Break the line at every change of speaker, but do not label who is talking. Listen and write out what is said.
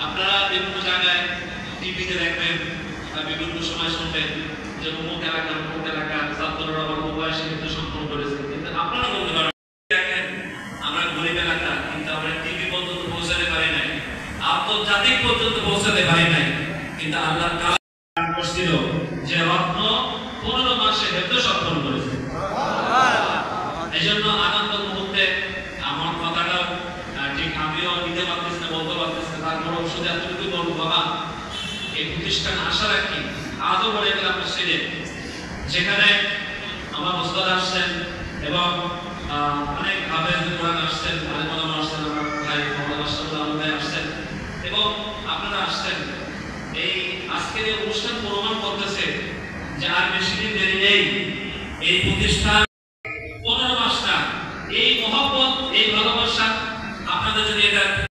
আপনারা বিভিন্ন জায়গায় টিভিতে দেখবেন বা বিভিন্ন সময় শুনবেন যে অমুক এলাকার ছাত্ররা বা বয়সে কিন্তু সম্পন্ন করেছে, কিন্তু আপনারা বলতে পারেন দেখেন আমরা গরিব এলাকা, কিন্তু আমরা টিভি পর্যন্ত পৌঁছাতে পারি নাই, আন্তর্জাতিক পর্যন্ত পৌঁছাতে পারি নাই, কিন্তু আল্লাহ কালাম করছিল যে রত্ন 15 মাসে হেফজ সম্পন্ন করেছে। এই জন্য আনন্দ মুহূর্তে আমার কথাটা ঠিক আমিও নিতে পারতেছি না, বলতে পারতেছি না, তারপর শুধু এতটুকু বলবো বাবা এই প্রতিষ্ঠান আশা রাখি আজও বলে গেলাম মসজিদে, যেখানে আমার ওস্তাদ আসছেন এবং অনেক হাফেজ কোরআন আসছেন, আলেম ওলামা আসছেন, আমার ভাই মোহাম্মদ আশরাফুল আলম ভাই আসছেন এবং আপনারা আসছেন। এই আজকের এই অনুষ্ঠান প্রমাণ করতেছে যে আর বেশি দিন দেরি নেই, এই প্রতিষ্ঠান 15 মাস না, এই মহব্বত এই ভালোবাসা আপনাদের যদি এটা